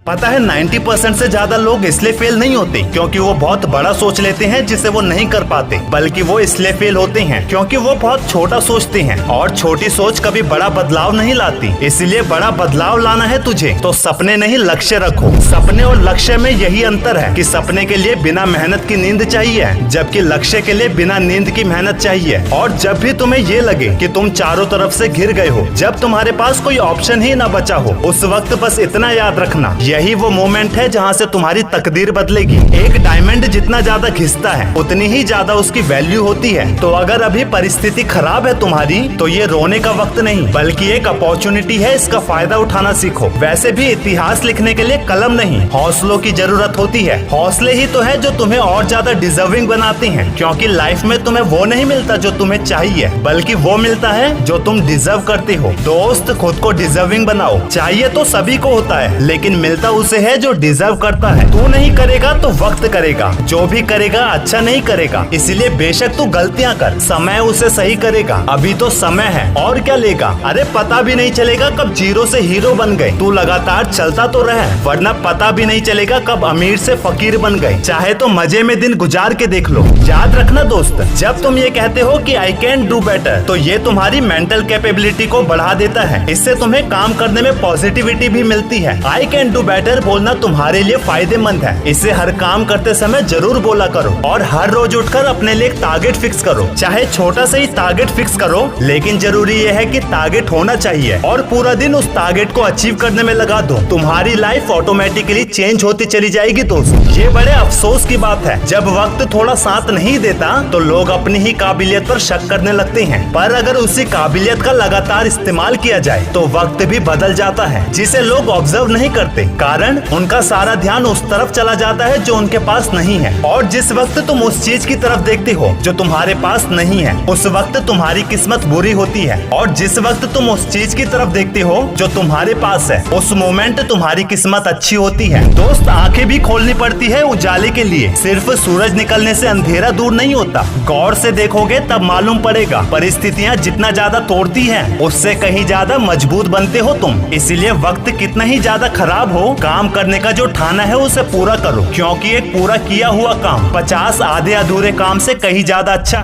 पता है 90% से ज्यादा लोग इसलिए फेल नहीं होते क्योंकि वो बहुत बड़ा सोच लेते हैं जिसे वो नहीं कर पाते, बल्कि वो इसलिए फेल होते हैं क्योंकि वो बहुत छोटा सोचते हैं। और छोटी सोच कभी बड़ा बदलाव नहीं लाती। इसलिए बड़ा बदलाव लाना है तुझे तो सपने नहीं लक्ष्य रखो। सपने और लक्ष्य में यही अंतर है कि सपने के लिए बिना मेहनत की नींद चाहिए, जबकि लक्ष्य के लिए बिना नींद की मेहनत चाहिए। और जब भी तुम्हें ये लगे कि तुम चारों तरफ से घिर गए हो, जब तुम्हारे पास कोई ऑप्शन ही न बचा हो, उस वक्त बस इतना याद रखना, यही वो मोमेंट है जहाँ से तुम्हारी तकदीर बदलेगी। एक डायमंड जितना ज्यादा घिसता है उतनी ही ज्यादा उसकी वैल्यू होती है। तो अगर अभी परिस्थिति खराब है तुम्हारी तो ये रोने का वक्त नहीं बल्कि एक अपॉर्चुनिटी है, इसका फायदा उठाना सीखो। वैसे भी इतिहास लिखने के लिए कलम नहीं, हौसलों की जरूरत होती है। हौसले ही तो है जो तुम्हें और ज्यादा डिजर्विंग बनाते हैं, क्योंकि लाइफ में तुम्हें वो नहीं मिलता जो तुम्हें चाहिए, बल्कि वो मिलता है जो तुम डिजर्व करते हो। दोस्त, खुद को डिजर्विंग बनाओ। चाहिए तो सभी को होता है, लेकिन मिलता उसे है जो डिजर्व करता है। तू नहीं करेगा तो वक्त करेगा, जो भी करेगा अच्छा नहीं करेगा। इसलिए बेशक तू गलतियां कर, समय उसे सही करेगा। अभी तो समय है, और क्या लेगा। अरे पता भी नहीं चलेगा कब जीरो से हीरो बन गए। तू लगातार चलता तो रहे, वरना पता भी नहीं चलेगा कब अमीर से फकीर बन गए। चाहे तो मजे में दिन गुजार के देख लो। याद रखना दोस्त, जब तुम ये कहते हो कि आई कैन डू बेटर, तो ये तुम्हारी मेंटल कैपेबिलिटी को बढ़ा देता है। इससे तुम्हें काम करने में पॉजिटिविटी भी मिलती है। आई कैन डू बेटर बोलना तुम्हारे लिए फायदेमंद है। इसे हर काम करते समय जरूर बोला करो, और हर रोज उठकर अपने लिए एक टारगेट फिक्स करो। चाहे छोटा सा ही टारगेट फिक्स करो, लेकिन जरूरी ये है कि टारगेट होना चाहिए, और पूरा दिन उस टारगेट को अचीव करने में लगा दो। तुम्हारी लाइफ ऑटोमेटिकली चेंज होती चली जाएगी दोस्त। ये बड़े अफसोस की बात है, जब वक्त थोड़ा साथ नहीं देता तो लोग अपनी ही काबिलियत पर शक करने लगते हैं। पर अगर उसी काबिलियत का लगातार इस्तेमाल किया जाए तो वक्त भी बदल जाता है, जिसे लोग ऑब्जर्व नहीं करते। कारण उनका सारा ध्यान उस तरफ चला जाता है जो उनके पास नहीं है। और जिस वक्त तुम उस चीज की तरफ देखते हो जो तुम्हारे पास नहीं है, उस वक्त तुम्हारी किस्मत बुरी होती है। और जिस वक्त तुम उस चीज की तरफ देखते हो जो तुम्हारे पास है, उस मोमेंट तुम्हारी किस्मत अच्छी होती है। दोस्त, आंखें भी खोलनी पड़ती है उजाले के लिए। सिर्फ सूरज निकलने से अंधेरा दूर नहीं होता। गौर से देखोगे तब मालूम पड़ेगा, परिस्थितियाँ जितना ज्यादा तोड़ती हैं, उससे कहीं ज्यादा मजबूत बनते हो तुम। इसलिए वक्त कितना ही ज्यादा खराब हो, काम करने का जो ठाना है उसे पूरा करो, क्योंकि एक पूरा किया हुआ काम 50 आधे अधूरे काम से कहीं ज्यादा अच्छा